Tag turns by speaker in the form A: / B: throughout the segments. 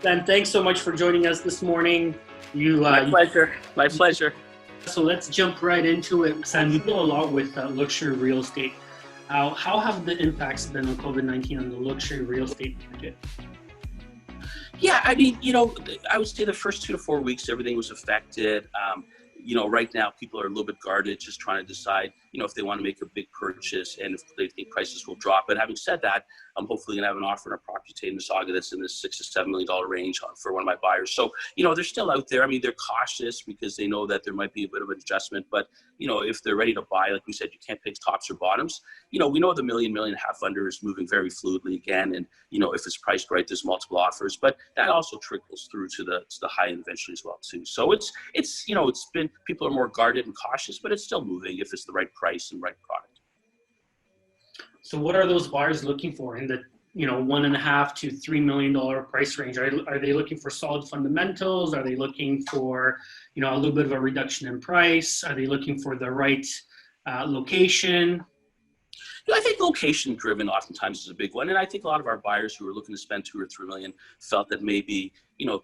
A: Ben, thanks so much for joining us this morning.
B: My pleasure. My pleasure.
A: So let's jump right into it. Sam, you deal a lot with luxury real estate. How have the impacts been of COVID-19 on the luxury real estate market?
B: Yeah, I mean, I would say the first 2 to 4 weeks, everything was affected. Right now people are a little bit guarded, just trying to decide, if they want to make a big purchase and if they think prices will drop. But having said that, I'm hopefully going to have an offer on a property today in Mississauga that's in the $6 to $7 million range for one of my buyers. So, they're still out there. I mean, they're cautious because they know that there might be a bit of an adjustment. But, if they're ready to buy, like we said, you can't pick tops or bottoms. We know the million and a half under is moving very fluidly again. And, if it's priced right, there's multiple offers. But that also trickles through to the high end eventually as well, too. So it's been, people are more guarded and cautious, but it's still moving if it's the right price and right product.
A: So what are those buyers looking for in the $1.5 to $3 million price range? Are they looking for solid fundamentals? Are they looking for a little bit of a reduction in price? Are they looking for the right location?
B: I think location driven oftentimes is a big one. And I think a lot of our buyers who are looking to spend 2 or 3 million felt that maybe,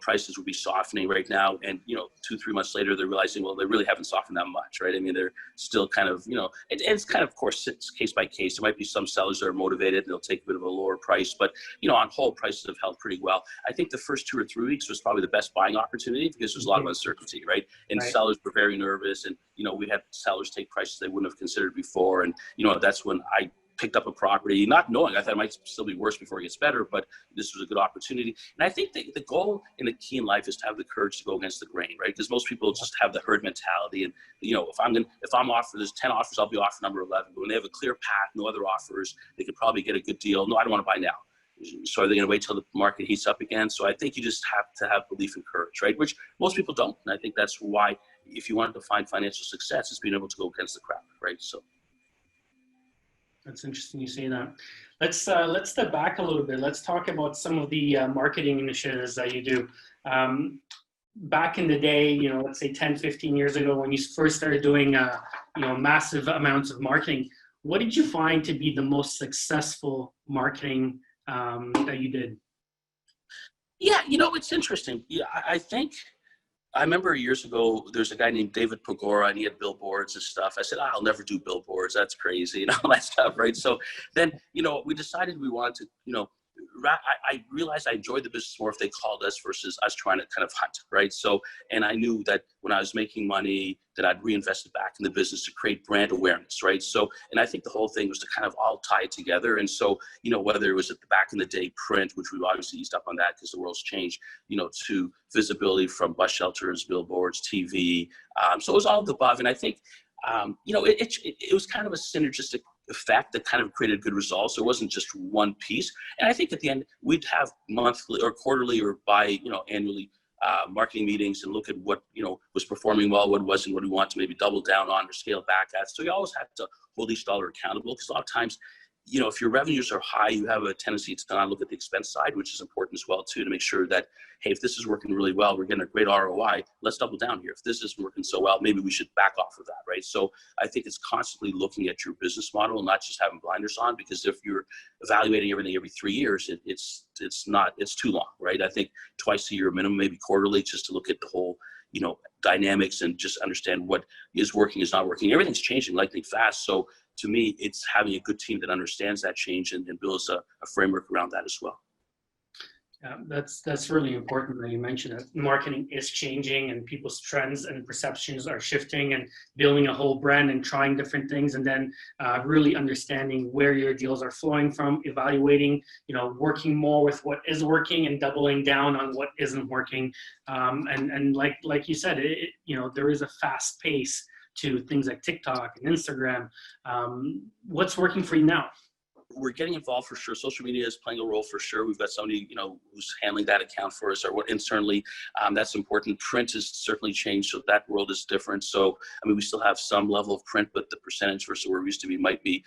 B: prices would be softening right now. And, 2-3 months later, they're realizing, well, they really haven't softened that much, right? I mean, they're still kind of, it's kind of course, it's case by case. There might be some sellers that are motivated and they'll take a bit of a lower price, but, on whole, prices have held pretty well. I think the first 2 or 3 weeks was probably the best buying opportunity because there's a lot of uncertainty, right? And sellers were very nervous and, we had sellers take prices they wouldn't have considered before. And, that's when I picked up a property, not knowing, I thought it might still be worse before it gets better, but this was a good opportunity. And I think the goal and the key in life is to have the courage to go against the grain, right? Because most people just have the herd mentality. And, if I'm offered, there's 10 offers, I'll be offer number 11. But when they have a clear path, no other offers, they could probably get a good deal. No, I don't want to buy now. So are they going to wait till the market heats up again? So I think you just have to have belief and courage, right? Which most people don't. And I think that's why if you wanted to find financial success, it's being able to go against the crowd, right? So.
A: That's interesting you say that. Let's step back a little bit. Let's talk about some of the marketing initiatives that you do. Back in the day, let's say 10, 15 years ago, when you first started doing, massive amounts of marketing, what did you find to be the most successful marketing that you did?
B: Yeah, it's interesting. Yeah, I remember years ago, there's a guy named David Pagora, and he had billboards and stuff. I said, I'll never do billboards. That's crazy, and all that stuff, right? So then, we decided we wanted to, I realized I enjoyed the business more if they called us versus us trying to kind of hunt, right? So, and I knew that when I was making money, that I'd reinvest it back in the business to create brand awareness, right? So, and I think the whole thing was to kind of all tie it together. And so, whether it was at the back in the day print, which we've obviously eased up on that because the world's changed, to visibility from bus shelters, billboards, TV. So it was all of the above. And I think, it was kind of a synergistic effect that kind of created good results. It wasn't just one piece. And I think at the end, we'd have monthly or quarterly or annually marketing meetings and look at what, was performing well, what wasn't, what we want to maybe double down on or scale back at. So you always have to hold each dollar accountable because a lot of times, if your revenues are high, you have a tendency to not look at the expense side, which is important as well, too, to make sure that, hey, if this is working really well, we're getting a great ROI, let's double down here. If this isn't working so well, maybe we should back off of that, right? So I think it's constantly looking at your business model and not just having blinders on, because if you're evaluating everything every 3 years, it's too long, right? I think twice a year minimum, maybe quarterly, just to look at the whole, dynamics and just understand what is working, is not working. Everything's changing lightning fast. So to me, it's having a good team that understands that change and builds a framework around that as well.
A: Yeah, that's really important that you mentioned that marketing is changing and people's trends and perceptions are shifting, and building a whole brand and trying different things, and then really understanding where your deals are flowing from, evaluating, working more with what is working and doubling down on what isn't working. And like you said, there is a fast pace to things like TikTok and Instagram. What's working for you now?
B: We're getting involved for sure. Social media is playing a role for sure. We've got somebody, who's handling that account for us, or what internally. That's important. Print has certainly changed, so that world is different. So, we still have some level of print, but the percentage versus where we used to be might be,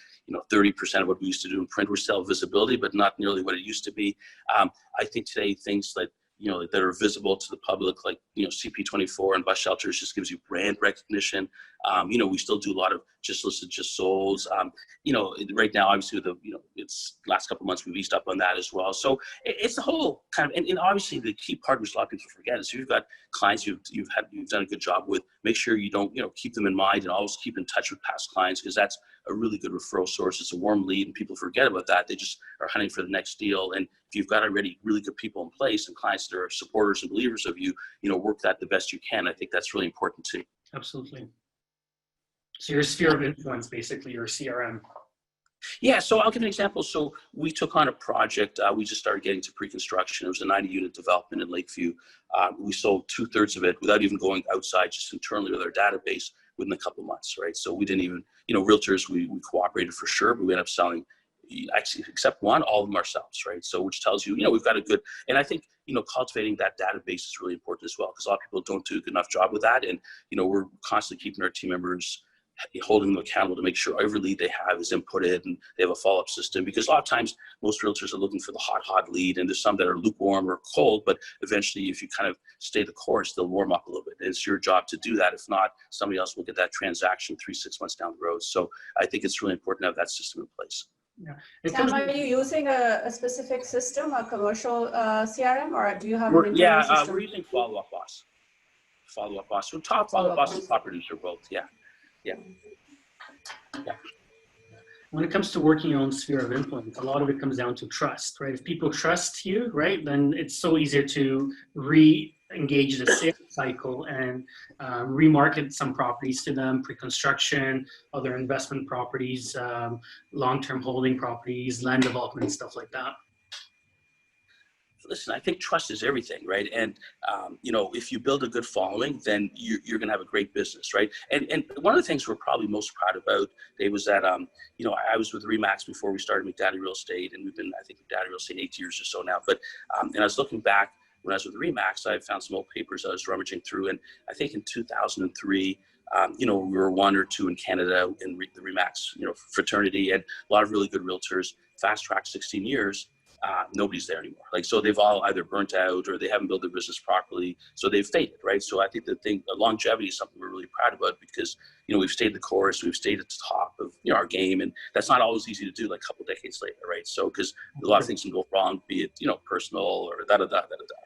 B: 30% of what we used to do in print. We're still visibility, but not nearly what it used to be. I think today things like, that are visible to the public, like, CP24 and bus shelters, just gives you brand recognition. We still do a lot of just listed, just solds. Right now, obviously, it's last couple of months we've eased up on that as well. So it's the whole kind of, and obviously the key part which a lot of people forget is if you've got clients you've done a good job with, make sure you don't, keep them in mind and always keep in touch with past clients, because that's a really good referral source. It's a warm lead, and people forget about that. They just are hunting for the next deal. And if you've got already really good people in place and clients that are supporters and believers of you, work that the best you can. I think that's really important too.
A: Absolutely. So your sphere of influence, basically, your CRM.
B: Yeah, so I'll give an example. So we took on a project. We just started getting to pre-construction. It was a 90-unit development in Lakeview. We sold 2/3 of it without even going outside, just internally with our database within a couple of months, right? So we didn't even, realtors, we cooperated for sure, but we ended up selling, actually, except one, all of them ourselves, right? So which tells you, we've got a good, and I think, cultivating that database is really important as well, because a lot of people don't do a good enough job with that. And, we're constantly keeping our team members, holding them accountable to make sure every lead they have is inputted and they have a follow-up system, because a lot of times most realtors are looking for the hot lead, and there's some that are lukewarm or cold, but eventually if you kind of stay the course, they'll warm up a little bit. And it's your job to do that. If not, somebody else will get that transaction 3-6 months down the road. So I think it's really important to have that system in place.
C: Yeah. Sam, are you using a specific system, a commercial CRM, or do you have an
B: internal
C: system?
B: We're using Followupboss. So Followupboss and top producer both. Yeah.
A: When it comes to working your own sphere of influence, a lot of it comes down to trust, right? If people trust you, right, then it's so easier to re-engage the sales cycle and remarket some properties to them, pre-construction, other investment properties, long-term holding properties, land development, stuff like that.
B: Listen, I think trust is everything, right? And, if you build a good following, then you're going to have a great business, right? And one of the things we're probably most proud about, Dave, was that, I was with RE/MAX before we started McDadi Real Estate, and we've been, I think, McDadi Real Estate 8 years or so now. But, and I was looking back when I was with RE/MAX, I found some old papers I was rummaging through, and I think in 2003, we were 1 or 2 in Canada in the RE/MAX, fraternity, and a lot of really good realtors. Fast track 16 years. Nobody's there anymore. So they've all either burnt out or they haven't built their business properly. So they've faded, right? So I think longevity is something we're really proud about, because, we've stayed the course, we've stayed at the top of, our game. And that's not always easy to do like a couple decades later, right? So, because a lot of things can go wrong, be it, personal or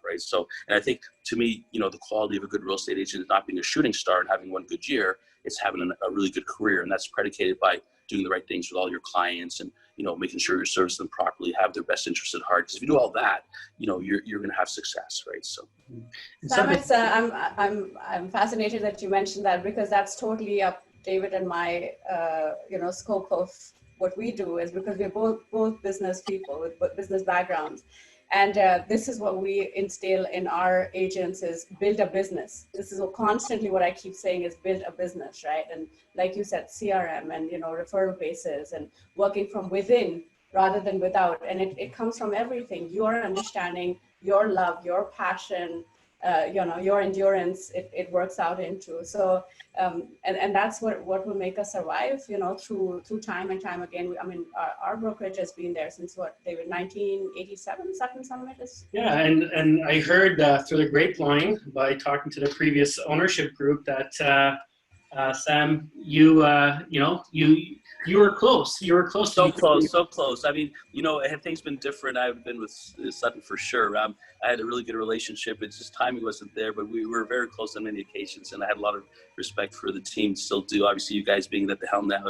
B: right? So, and I think to me, the quality of a good real estate agent is not being a shooting star and having one good year. It's having a really good career. And that's predicated by doing the right things with all your clients and, making sure you're servicing them properly, have their best interest at heart. Because if you do all that, you're going to have success, right? So,
C: Sam, I'm fascinated that you mentioned that, because that's totally up David and my, scope of what we do, is because we're both business people with business backgrounds. And this is what we instill in our agents, is build a business. This is constantly what I keep saying, is build a business, right? And like you said, CRM and, referral bases and working from within rather than without. And it comes from everything. Your understanding, your love, your passion, your endurance, it works out into. So, and that's what will make us survive, through time and time again. Our brokerage has been there since David, 1987, Sutton Summit is.
A: Yeah, and I heard through the grapevine by talking to the previous ownership group that Sam, you were close. You were close.
B: So close. Had things been different, I would have been with Sutton for sure. I had a really good relationship. It's just timing wasn't there, but we were very close on many occasions, and I had a lot of respect for the team. Still do. Obviously, you guys being at the helm now,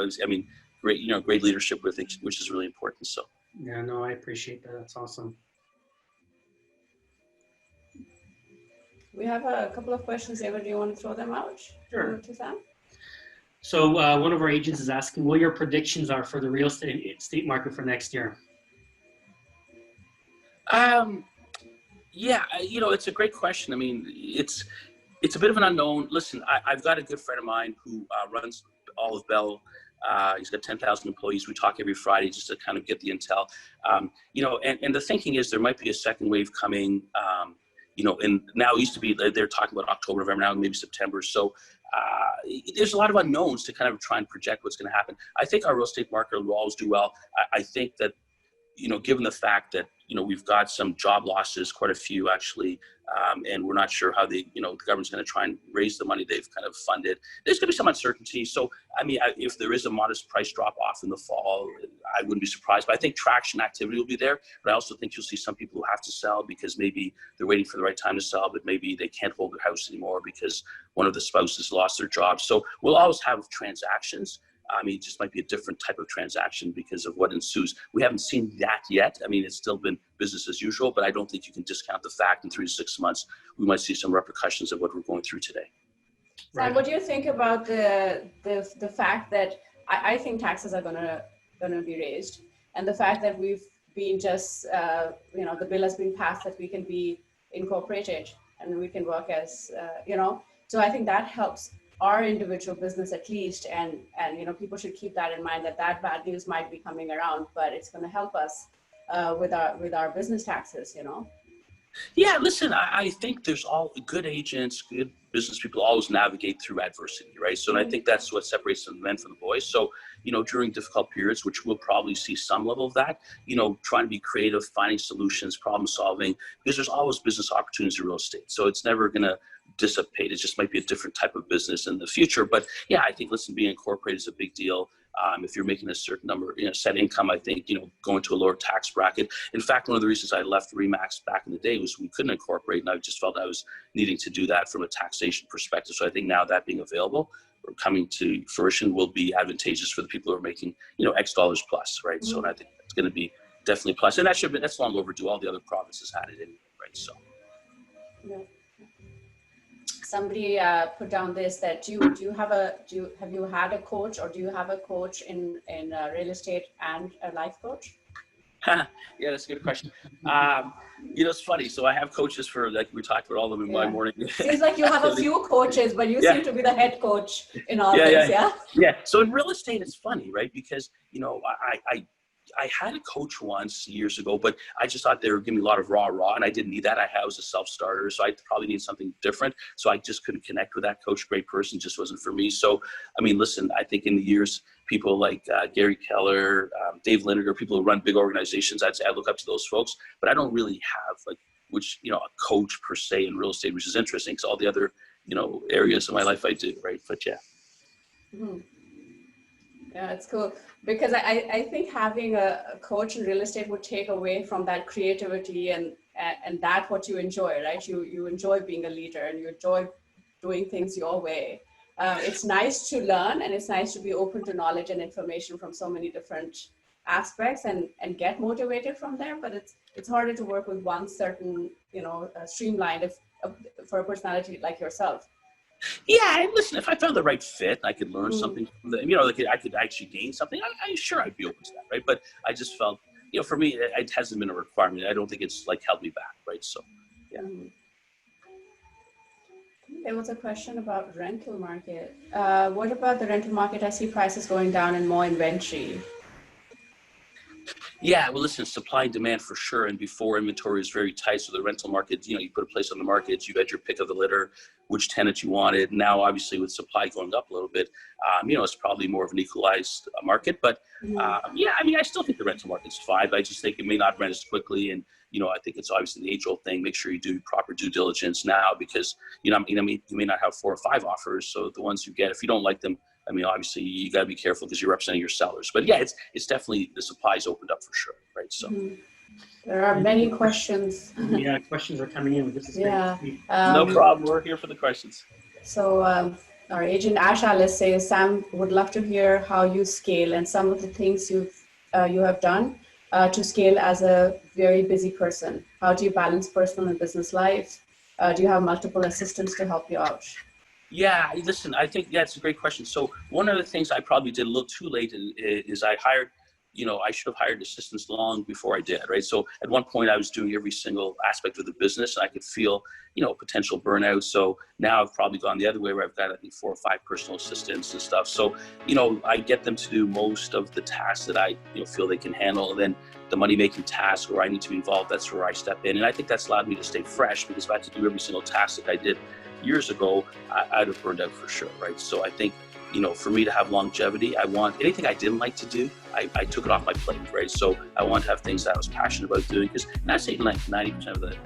B: great leadership with it, which is really important. So.
A: Yeah, no, I appreciate that. That's awesome.
C: We have a couple of questions, David. Do you want to throw them out?
A: Sure.
C: To Sam?
A: So one of our agents is asking what your predictions are for the real estate market for next year.
B: It's a great question. It's a bit of an unknown. Listen, I've got a good friend of mine who runs Olive Bell. He's got 10,000 employees. We talk every Friday just to kind of get the intel. And the thinking is there might be a second wave coming. And now it used to be they're talking about October, November, now maybe September. So there's a lot of unknowns to kind of try and project what's going to happen. I think our real estate market will always do well. I think that, given the fact that we've got some job losses, quite a few actually, and we're not sure how the government's going to try and raise the money they've kind of funded. There's going to be some uncertainty. So, I mean, if there is a modest price drop off in the fall, I wouldn't be surprised. But I think traction activity will be there. But I also think you'll see some people who have to sell because maybe they're waiting for the right time to sell, but maybe they can't hold their house anymore because one of the spouses lost their job. So we'll always have transactions. I mean, it just might be a different type of transaction because of what ensues. We haven't seen that yet. I mean, it's still been business as usual, but I don't think you can discount the fact in 3 to 6 months, we might see some repercussions of what we're going through today.
C: Sam, what do you think about the fact that I think taxes are gonna be raised, and the fact that we've been just, the bill has been passed that we can be incorporated and we can work as, so I think that helps our individual business at least, and people should keep that in mind, that bad news might be coming around, but it's going to help us with our business taxes.
B: Yeah, listen, I think there's all good agents, good business people always navigate through adversity, right? So, and I think that's what separates the men from the boys. So, during difficult periods, which we'll probably see some level of that, trying to be creative, finding solutions, problem solving, because there's always business opportunities in real estate. So it's never going to dissipate. It just might be a different type of business in the future. But yeah, I think, listen, being incorporated is a big deal. If you're making a certain number, set income, I think, going to a lower tax bracket. In fact, one of the reasons I left RE/MAX back in the day was we couldn't incorporate, and I just felt I was needing to do that from a taxation perspective. So I think now that being available or coming to fruition will be advantageous for the people who are making, X dollars plus, right? So I think it's going to be definitely plus. And that's long overdue. All the other provinces had it anyway, right? So.
C: Yeah. Somebody put down this, that have you had a coach, or do you have a coach in real estate and a life coach?
B: Yeah, that's a good question. It's funny. So I have coaches for, like we talked about, all of them in my morning.
C: Seems like you have a few coaches, but you seem to be the head coach in all this.
B: Yeah. So in real estate, it's funny, right? Because I had a coach once years ago, but I just thought they were giving me a lot of raw, and I didn't need that. I was a self-starter, so I probably need something different. So I just couldn't connect with that coach. Great person, just wasn't for me. So, I mean, listen, I think in the years, people like Gary Keller, Dave Lineker, people who run big organizations, I'd say I look up to those folks, but I don't really have a coach per se in real estate, which is interesting because all the other, areas of my life I do, right? But yeah.
C: Mm-hmm. Yeah, it's cool, because I think having a coach in real estate would take away from that creativity and that what you enjoy, right? You enjoy being a leader and you enjoy doing things your way. It's nice to learn, and it's nice to be open to knowledge and information from so many different aspects and get motivated from there. But it's harder to work with one certain, streamlined for a personality like yourself.
B: Yeah, and listen, if I found the right fit, I could learn something from them, I could actually gain something, I'd be open to that, right? But I just felt, for me, it hasn't been a requirement. I don't think it's held me back, right? So, yeah.
C: There was a question about rental market. What about the rental market? I see prices going down and more inventory.
B: Yeah, well, listen, supply and demand for sure. And before, inventory is very tight. So the rental market, you put a place on the market, you had your pick of the litter, which tenant you wanted. Now, obviously, with supply going up a little bit, it's probably more of an equalized market. But I still think the rental market's fine. I just think it may not rent as quickly. And, I think it's obviously the age-old thing. Make sure you do proper due diligence now, because, you may not have 4 or 5 offers. So the ones you get, if you don't like them, obviously you got to be careful because you're representing your sellers. But yeah, it's definitely, the supply's opened up for sure, right? So
C: there are many questions.
A: Yeah, questions are coming in. This is great.
B: No problem. We're here for the questions.
C: So our agent Ash Alice says, Sam would love to hear how you scale and some of the things you have done to scale as a very busy person. How do you balance personal and business life? Do you have multiple assistants to help you out?
B: Yeah, listen, I think that's a great question. So one of the things I probably did a little too late is I hired, I should have hired assistants long before I did, right? So at one point I was doing every single aspect of the business, and I could feel, potential burnout. So now I've probably gone the other way, where I've got, I think, 4 or 5 personal assistants and stuff. So, I get them to do most of the tasks that I, feel they can handle. And then the money-making task where I need to be involved, that's where I step in. And I think that's allowed me to stay fresh, because if I had to do every single task that I did years ago, I'd have burned out for sure, right? So I think you know, for me to have longevity, I want anything I didn't like to do, I took it off my plate, right? So I want to have things that I was passionate about doing, because not saying like 90% of the